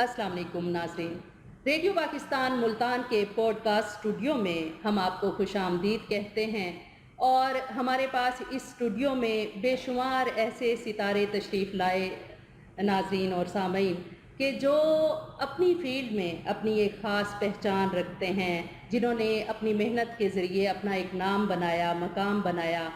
السلام علیکم ناظرین، ریڈیو پاکستان ملتان کے پوڈ کاسٹ اسٹوڈیو میں ہم آپ کو خوش آمدید کہتے ہیں، اور ہمارے پاس اس اسٹوڈیو میں بے شمار ایسے ستارے تشریف لائے ناظرین اور سامعین کہ جو اپنی فیلڈ میں اپنی ایک خاص پہچان رکھتے ہیں، جنہوں نے اپنی محنت کے ذریعے اپنا ایک نام بنایا، مقام بنایا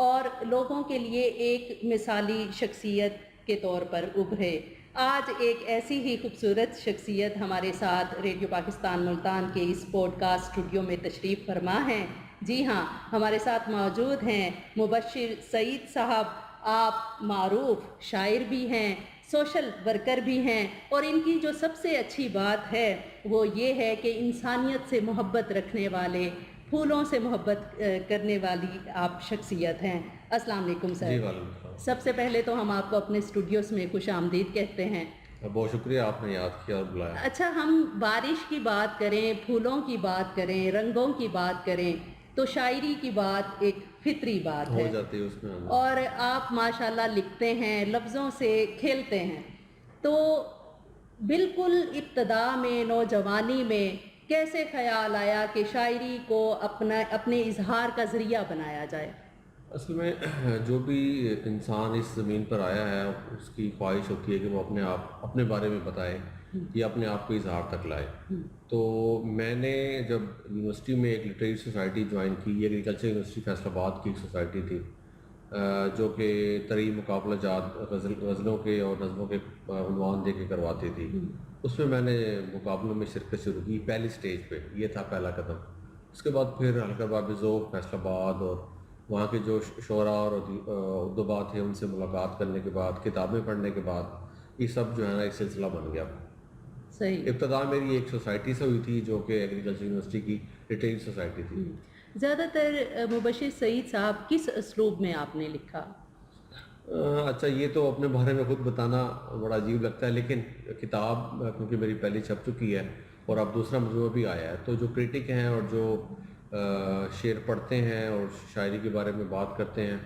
اور لوگوں کے لیے ایک مثالی شخصیت کے طور پر ابھرے۔ آج ایک ایسی ہی خوبصورت شخصیت ہمارے ساتھ ریڈیو پاکستان ملتان کے اس پوڈ کاسٹ اسٹوڈیو میں تشریف فرما ہیں۔ جی ہاں، ہمارے ساتھ موجود ہیں مبشر سعید صاحب۔ آپ معروف شاعر بھی ہیں، سوشل ورکر بھی ہیں، اور ان کی جو سب سے اچھی بات ہے وہ یہ ہے کہ انسانیت سے محبت رکھنے والے، پھولوں سے محبت کرنے والی آپ شخصیت ہیں۔ السلام علیکم سر۔ جی وعلیکم السلام۔ سب سے پہلے تو ہم آپ کو اپنے اسٹوڈیوز میں خوش آمدید کہتے ہیں۔ بہت شکریہ، آپ نے یاد کیا اور بلایا۔ اچھا، ہم بارش کی بات کریں، پھولوں کی بات کریں، رنگوں کی بات کریں تو شاعری کی بات ایک فطری بات ہو ہے، جاتی ہے اس میں ہمیں۔ اور آپ ماشاءاللہ لکھتے ہیں، لفظوں سے کھیلتے ہیں۔ تو بالکل ابتدا میں، نوجوانی میں کیسے خیال آیا کہ شاعری کو اپنے اظہار کا ذریعہ بنایا جائے؟ اصل میں جو بھی انسان اس زمین پر آیا ہے اس کی خواہش ہوتی ہے کہ وہ اپنے بارے میں بتائے یا اپنے آپ کو اظہار تک لائے۔ تو میں نے جب یونیورسٹی میں ایک لٹریری سوسائٹی جوائن کی، یہ ایگریکلچر یونیورسٹی فیصل آباد کی ایک سوسائٹی تھی جو کہ طرح مقابلہ جات غزلوں کے اور نظموں کے عنوان دے کے کرواتی تھی۔ اس میں نے مقابلوں میں شرکت شروع کی، پہلی سٹیج پہ یہ تھا پہلا قدم۔ اس کے بعد پھر حلقہ باب ذوق فیصل آباد اور وہاں کے جو شعراء اور ادبا تھے ان سے ملاقات کرنے کے بعد، کتابیں پڑھنے کے بعد یہ سب جو ہے نا ایک سلسلہ بن گیا۔ صحیح۔ ابتدا میری ایک سوسائٹی سے ہوئی تھی جو کہ ایگریکلچر یونیورسٹی کی ریٹیل سوسائٹی تھی۔ زیادہ تر مبشر سعید صاحب کس اسلوب میں آپ نے لکھا؟ اچھا، یہ تو اپنے بارے میں خود بتانا بڑا عجیب لگتا ہے، لیکن کتاب کیونکہ میری پہلی چھپ چکی ہے اور اب دوسرا مجموعہ بھی آیا ہے، تو جو کرٹک ہیں اور جو شعر پڑھتے ہیں اور شاعری کے بارے میں بات کرتے ہیں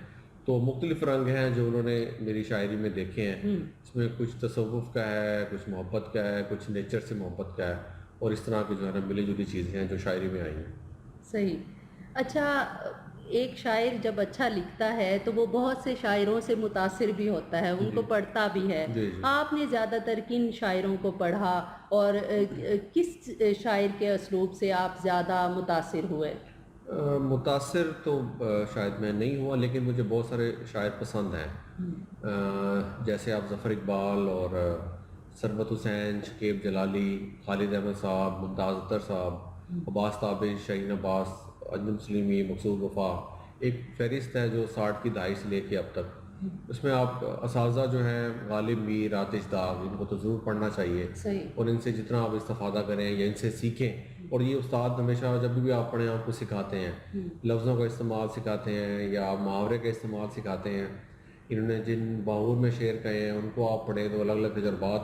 تو مختلف رنگ ہیں جو انہوں نے میری شاعری میں دیکھے ہیں۔ اس میں کچھ تصوف کا ہے، کچھ محبت کا ہے، کچھ نیچر سے محبت کا ہے، اور اس طرح کی جو ہے نا ملی جلی چیزیں ہیں جو شاعری میں آئی ہیں۔ صحیح۔ اچھا، ایک شاعر جب اچھا لکھتا ہے تو وہ بہت سے شاعروں سے متاثر بھی ہوتا ہے، ان کو پڑھتا بھی ہے۔ جی جی۔ آپ نے زیادہ تر کن شاعروں کو پڑھا اور کس شاعر کے اسلوب سے آپ زیادہ متاثر ہوئے؟ متاثر تو شاید میں نہیں ہوا، لیکن مجھے بہت سارے شاعر پسند ہیں، جیسے آپ ظفر اقبال اور ثروت حسین، شکیب جلالی، خالد احمد صاحب، ممتاز اختر صاحب، عباس تابش، شاہین عباس، انجم سلیمی، مقصود وفا، ایک فہرست ہے جو 60 کی دہائی سے لے کے اب تک۔ اس میں آپ اساتذہ جو ہیں غالب میر، آتش داغ، ان کو تو ضرور پڑھنا چاہیے، صحیح۔ اور ان سے جتنا آپ استفادہ کریں یا ان سے سیکھیں۔ اور یہ استاد ہمیشہ جب بھی آپ پڑھیں آپ کو سکھاتے ہیں، لفظوں کا استعمال سکھاتے ہیں یا محاورے کا استعمال سکھاتے ہیں۔ انہوں نے جن باور میں شعر کہے ہیں ان کو آپ پڑھیں تو الگ الگ تجربات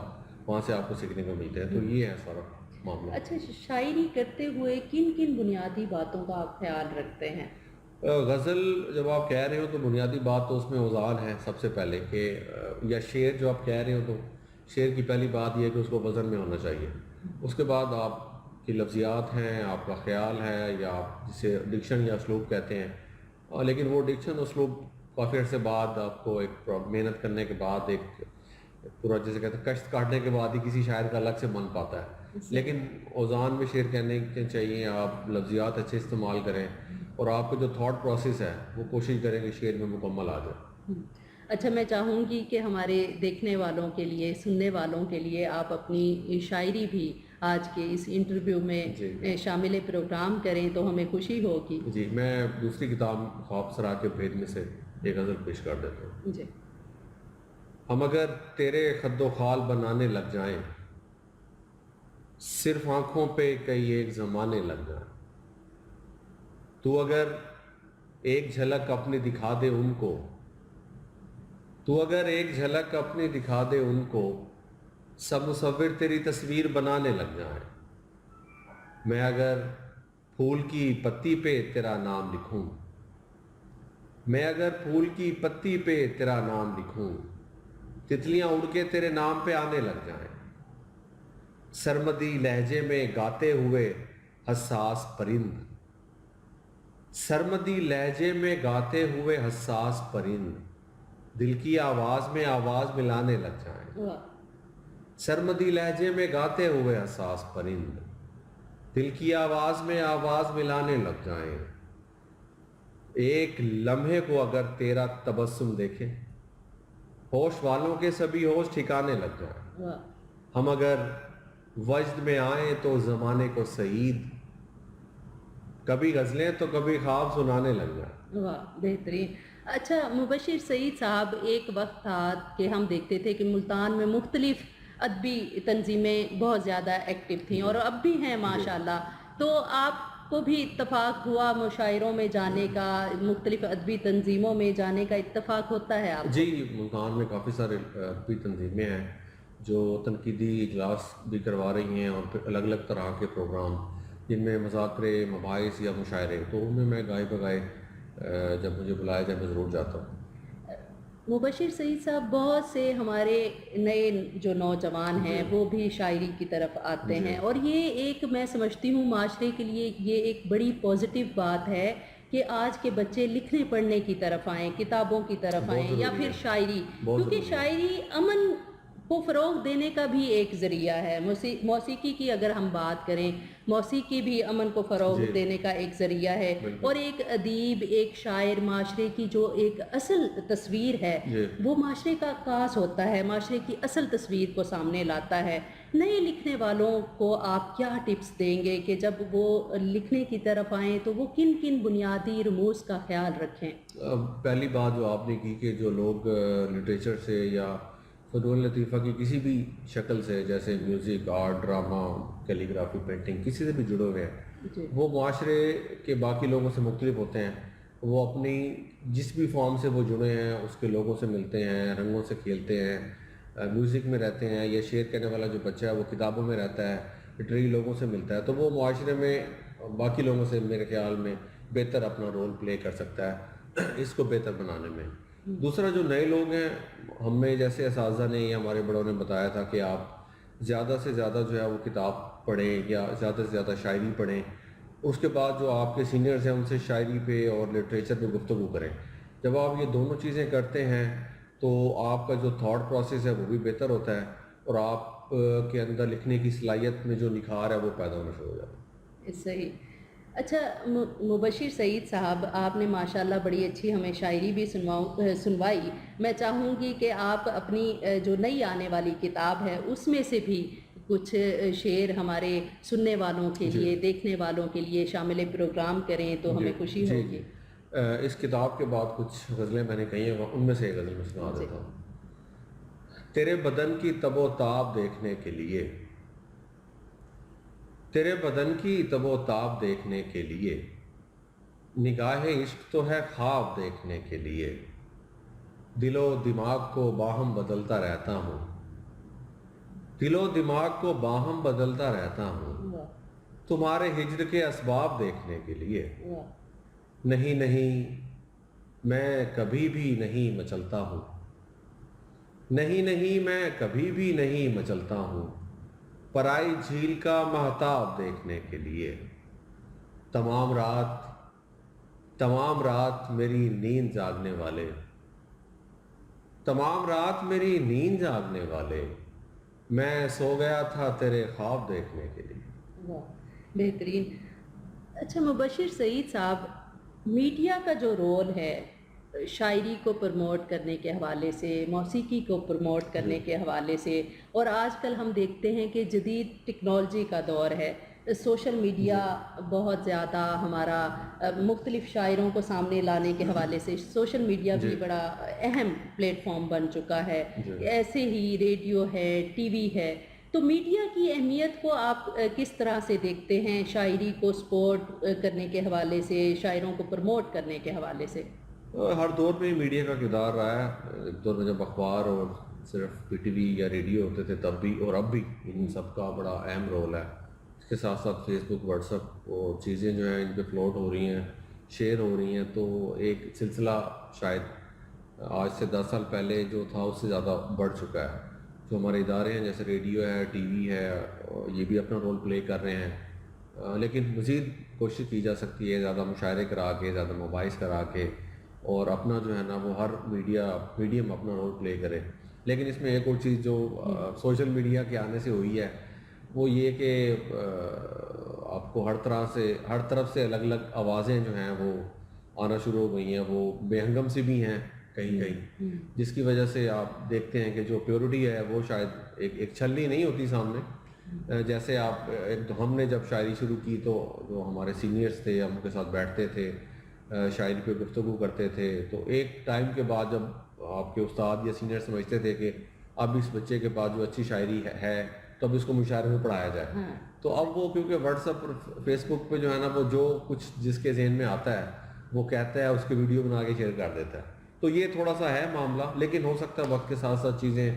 وہاں سے آپ کو سیکھنے کو ملتے ہیں۔ تو یہ ہے سارا معاملہ۔ اچھا، شاعری کرتے ہوئے کن کن بنیادی باتوں کا آپ خیال رکھتے ہیں؟ غزل جب آپ کہہ رہے ہو تو بنیادی بات تو اس میں اوزان ہے سب سے پہلے، کہ یا شعر جو آپ کہہ رہے ہو تو شعر کی پہلی بات یہ ہے کہ اس کو وزن میں ہونا چاہیے۔ اس کے بعد آپ کی لفظیات ہیں، آپ کا خیال ہے، یا آپ جسے ڈکشن یا اسلوب کہتے ہیں، لیکن وہ ڈکشن اسلوب کافی عرصے بعد آپ کو ایک محنت کرنے کے بعد ایک پورا جیسے کہتے ہیں کشت کاٹنے کے بعد ہی کسی شاعر کا الگ سے من پاتا ہے۔ لیکن اوزان میں شعر کہنے کے چاہیے، آپ لفظیات اچھے استعمال کریں اور آپ کا جو تھاٹ پروسیس ہے وہ کوشش کریں کہ شعر میں مکمل آ جائے۔ اچھا، میں چاہوں گی کہ ہمارے دیکھنے والوں کے لیے، سننے والوں کے لیے آپ اپنی شاعری بھی آج کے اس انٹرویو میں شامل پروگرام کریں تو ہمیں خوشی ہوگی۔ جی، میں دوسری کتاب خواب سرا کے بھید میں سے ایک غزل پیش کر دیتا ہوں۔ جی۔ ہم اگر تیرے خد و خال بنانے لگ جائیں، صرف آنکھوں پہ کئی ایک زمانے لگ جائیں، تو اگر ایک جھلک اپنی دکھا دے ان کو، تو اگر ایک جھلک اپنی دکھا دے ان کو، سب مصور تیری تصویر بنانے لگ جائیں۔ میں اگر پھول کی پتی پہ تیرا نام لکھوں، میں اگر پھول کی پتی پہ تیرا نام لکھوں، تتلیاں اڑ کے تیرے نام پہ آنے لگ جائیں۔ سرمدی لہجے میں گاتے ہوئے حساس پرند، سرمدی لہجے میں گاتے ہوئے حساس پرند، دل کی آواز میں آواز ملانے لگ جائیں، واہ، سرمدی لہجے میں گاتے ہوئے حساس پرند، دل کی آواز میں آواز ملانے لگ جائیں، ایک لمحے کو اگر تیرا تبسم دیکھیں، ہوش والوں کے سبھی ہوش ٹھکانے لگ جائیں، واہ، ہم اگر وجد میں آئیں تو زمانے کو سعید، کبھی غزلیں تو کبھی خواب سنانے لگ جائیں۔ واہ، بہترین۔ اچھا مبشر سعید صاحب، ایک وقت تھا کہ ہم دیکھتے تھے کہ ملتان میں مختلف ادبی تنظیمیں بہت زیادہ ایکٹیو تھیں اور اب بھی ہیں ماشاءاللہ، تو آپ کو بھی اتفاق ہوا مشاعروں میں جانے کا، مختلف ادبی تنظیموں میں جانے کا اتفاق ہوتا ہے آپ کو؟ جی، ملتان میں کافی سارے ادبی تنظیمیں ہیں جو تنقیدی اجلاس بھی کروا رہی ہیں اور پھر الگ الگ طرح کے پروگرام جن میں مذاکرے، مباحث یا مشاعرے، تو ان میں گائے بگائے جب مجھے بلایا جائے میں ضرور جاتا ہوں۔ مبشر سعید صاحب، بہت سے ہمارے نئے جو نوجوان ہیں وہ بھی شاعری کی طرف آتے ہیں، اور یہ ایک میں سمجھتی ہوں معاشرے کے لیے یہ ایک بڑی پازیٹیو بات ہے کہ آج کے بچے لکھنے پڑھنے کی طرف آئیں، کتابوں کی طرف بہت آئیں، یا ضروری پھر ہے، شاعری، بہت کیونکہ ضروری ہے۔ شاعری امن کو فروغ دینے کا بھی ایک ذریعہ ہے۔ موسیقی کی اگر ہم بات کریں، موسیقی بھی امن کو فروغ جی، دینے کا ایک ذریعہ ہے، بالکل۔ اور ایک ادیب، ایک شاعر معاشرے کی جو ایک اصل تصویر ہے جی، وہ معاشرے کا عکاس ہوتا ہے، معاشرے کی اصل تصویر کو سامنے لاتا ہے۔ نئے لکھنے والوں کو آپ کیا ٹپس دیں گے کہ جب وہ لکھنے کی طرف آئیں تو وہ کن کن بنیادی رموز کا خیال رکھیں؟ پہلی بات جو آپ نے کی کہ جو لوگ لٹریچر سے یا فنون لطیفہ کی کسی بھی شکل سے، جیسے music, art, drama, calligraphy, painting, کسی سے بھی جڑے ہوئے ہیں، جی، وہ معاشرے کے باقی لوگوں سے مختلف ہوتے ہیں۔ وہ اپنی جس بھی فارم سے وہ جڑے ہیں اس کے لوگوں سے ملتے ہیں، رنگوں سے کھیلتے ہیں، میوزک میں رہتے ہیں، یا شعر کہنے والا جو بچہ ہے وہ کتابوں میں رہتا ہے، لٹریری لوگوں سے ملتا ہے، تو وہ معاشرے میں باقی لوگوں سے میرے خیال میں بہتر اپنا رول پلے کر سکتا ہے اس کو بہتر بنانے میں۔ دوسرا، جو نئے لوگ ہیں، ہمیں جیسے اساتذہ نے یا ہمارے بڑوں نے بتایا تھا کہ آپ زیادہ سے زیادہ جو ہے وہ کتاب پڑھیں یا زیادہ سے زیادہ شاعری پڑھیں، اس کے بعد جو آپ کے سینئرز ہیں ان سے شاعری پہ اور لٹریچر پہ گفتگو کریں۔ جب آپ یہ دونوں چیزیں کرتے ہیں تو آپ کا جو تھاٹ پروسیس ہے وہ بھی بہتر ہوتا ہے، اور آپ کے اندر لکھنے کی صلاحیت میں جو نکھار ہے وہ پیدا ہونا شروع ہو جاتا ہے۔ صحیح۔ اچھا مبشر سعید صاحب، آپ نے ماشاءاللہ بڑی اچھی ہمیں شاعری بھی سنوائی۔ میں چاہوں گی کہ آپ اپنی جو نئی آنے والی کتاب ہے اس میں سے بھی کچھ شعر ہمارے سننے والوں کے لیے، دیکھنے والوں کے لیے شامل پروگرام کریں تو ہمیں خوشی جی ہوگی۔ اس کتاب کے بعد کچھ غزلیں میں نے کہی ہیں، ان میں سے ایک غزل میں سنا دیتا ہوں۔ تیرے بدن کی تب و تاب دیکھنے کے لیے، تیرے بدن کی تب و تاب دیکھنے کے لیے، نگاہ عشق تو ہے خواب دیکھنے کے لیے، دل و دماغ کو باہم بدلتا رہتا ہوں، دل و دماغ کو باہم بدلتا رہتا ہوں، واہ، تمہارے ہجر کے اسباب دیکھنے کے لیے، واہ، نہیں نہیں میں کبھی بھی نہیں مچلتا ہوں، نہیں نہیں میں کبھی بھی نہیں مچلتا ہوں، پرائی جھیل کا مہتاب دیکھنے کے لیے، تمام رات تمام رات میری نیند جاگنے والے، تمام رات میری نیند جاگنے والے، میں سو گیا تھا تیرے خواب دیکھنے کے لیے۔ واہ، بہترین۔ اچھا مبشر سعید صاحب، میڈیا کا جو رول ہے شاعری کو پروموٹ کرنے کے حوالے سے، موسیقی کو پروموٹ کرنے کے حوالے سے، اور آج کل ہم دیکھتے ہیں کہ جدید ٹیکنالوجی کا دور ہے، سوشل میڈیا بہت زیادہ ہمارا مختلف شاعروں کو سامنے لانے کے حوالے سے سوشل میڈیا بھی بڑا اہم پلیٹ فارم بن چکا ہے، ایسے ہی ریڈیو ہے، ٹی وی ہے، تو میڈیا کی اہمیت کو آپ کس طرح سے دیکھتے ہیں شاعری کو سپورٹ کرنے کے حوالے سے، شاعروں کو پروموٹ کرنے کے حوالے سے؟ ہر دور میں میڈیا کا کردار رہا ہے۔ ایک دور میں جب اخبار اور صرف پی ٹی وی یا ریڈیو ہوتے تھے تب بھی، اور اب بھی ان سب کا بڑا اہم رول ہے۔ اس کے ساتھ ساتھ فیس بک، واٹس ایپ، وہ چیزیں جو ہیں ان پہ فلوٹ ہو رہی ہیں، شیئر ہو رہی ہیں، تو ایک سلسلہ شاید آج سے 10 سال پہلے جو تھا اس سے زیادہ بڑھ چکا ہے۔ جو ہمارے ادارے ہیں جیسے ریڈیو ہے، ٹی وی ہے، یہ بھی اپنا رول پلے کر رہے ہیں، لیکن مزید کوشش کی جا سکتی ہے زیادہ مشاعرے کرا کے، زیادہ مباحث کرا کے، اور اپنا جو ہے نا وہ ہر میڈیم اپنا رول پلے کرے. لیکن اس میں ایک اور چیز جو سوشل میڈیا کے آنے سے ہوئی ہے وہ یہ کہ آپ کو ہر طرف سے الگ الگ آوازیں جو ہیں وہ آنا شروع ہو گئی ہیں، وہ بے ہنگم سے بھی ہیں کہیں، جس کی وجہ سے آپ دیکھتے ہیں کہ جو پیورٹی ہے وہ شاید ایک چھلنی نہیں ہوتی سامنے. جیسے ہم نے جب شاعری شروع کی تو جو ہمارے سینئرز تھے ہم ان کے ساتھ بیٹھتے تھے، شاعری پہ گفتگو کرتے تھے، تو ایک ٹائم کے بعد جب آپ کے استاد یا سینئر سمجھتے تھے کہ اب اس بچے کے پاس جو اچھی شاعری ہے تو اب اس کو مشاعرے میں پڑھایا جائے، تو اب وہ کیونکہ واٹس ایپ اور فیس بک پہ جو ہے نا وہ جو کچھ جس کے ذہن میں آتا ہے وہ کہتا ہے، اس کے ویڈیو بنا کے شیئر کر دیتا ہے. تو یہ تھوڑا سا ہے معاملہ، لیکن ہو سکتا ہے وقت کے ساتھ ساتھ چیزیں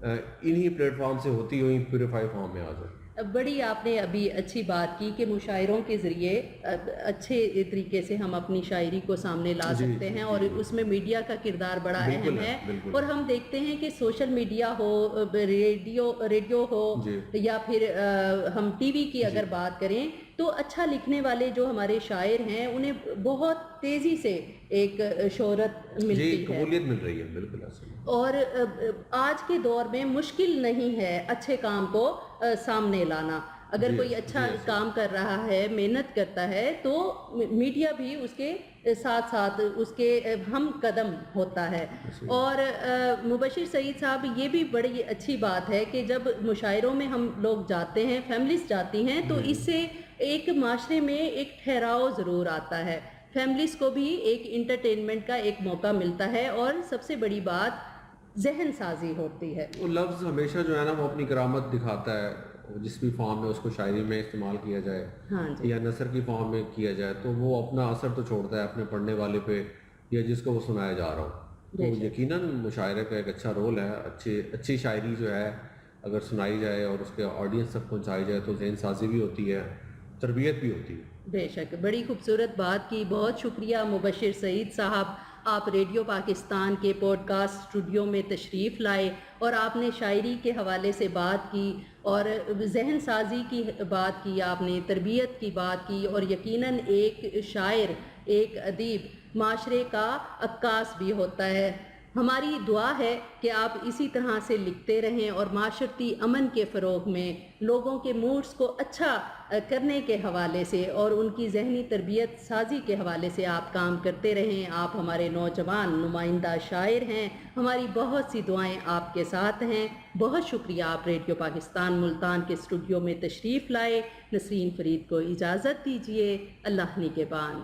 انہی پلیٹ فارم سے ہوتی ہوئی پیوریفائی فارم میں آ جائیں. بڑی آپ نے ابھی اچھی بات کی کہ مشاعروں کے ذریعے اچھے طریقے سے ہم اپنی شاعری کو سامنے لا سکتے ہیں، اور اس میں میڈیا کا کردار بڑا اہم ہے. اور ہم دیکھتے ہیں کہ سوشل میڈیا ہو، ریڈیو ہو، یا پھر ہم ٹی وی کی اگر بات کریں تو اچھا لکھنے والے جو ہمارے شاعر ہیں انہیں بہت تیزی سے ایک شہرت ملتی ہے، قبولیت مل رہی ہے. بالکل ایسا. اور آج کے دور میں مشکل نہیں ہے اچھے کام کو سامنے لانا. اگر کوئی اچھا کام کر رہا ہے، محنت کرتا ہے، تو میڈیا بھی اس کے ساتھ ساتھ اس کے ہم قدم ہوتا ہے. اور مبشر سعید صاحب، یہ بھی بڑی اچھی بات ہے کہ جب مشاعروں میں ہم لوگ جاتے ہیں، فیملیز جاتی ہیں، تو اس سے ایک معاشرے میں ایک ٹھہراؤ ضرور آتا ہے. فیملیز کو بھی ایک انٹرٹینمنٹ کا ایک موقع ملتا ہے، اور سب سے بڑی بات ذہن سازی ہوتی ہے. وہ لفظ ہمیشہ جو ہے نا وہ اپنی کرامت دکھاتا ہے، جس بھی فارم میں اس کو شاعری میں استعمال کیا جائے یا نثر کی فارم میں کیا جائے تو وہ اپنا اثر تو چھوڑتا ہے اپنے پڑھنے والے پہ یا جس کو وہ سنایا جا رہا ہو. تو یقیناً مشاعرے کا ایک اچھا رول ہے. اچھی شاعری جو ہے اگر سنائی جائے اور اس کے آڈینس تک پہنچائی جائے تو ذہن سازی بھی ہوتی ہے، تربیت بھی ہوتی ہے. بے شک، بڑی خوبصورت بات کی. بہت شکریہ مبشر سعید صاحب، آپ ریڈیو پاکستان کے پوڈ کاسٹ اسٹوڈیو میں تشریف لائے اور آپ نے شاعری کے حوالے سے بات کی، اور ذہن سازی کی بات کی، آپ نے تربیت کی بات کی، اور یقیناً ایک شاعر، ایک ادیب معاشرے کا عکاس بھی ہوتا ہے. ہماری دعا ہے کہ آپ اسی طرح سے لکھتے رہیں اور معاشرتی امن کے فروغ میں لوگوں کے موڈز کو اچھا کرنے کے حوالے سے اور ان کی ذہنی تربیت سازی کے حوالے سے آپ کام کرتے رہیں. آپ ہمارے نوجوان نمائندہ شاعر ہیں، ہماری بہت سی دعائیں آپ کے ساتھ ہیں. بہت شکریہ، آپ ریڈیو پاکستان ملتان کے اسٹوڈیو میں تشریف لائے. نسرین فرید کو اجازت دیجیے. اللہ نگہبان.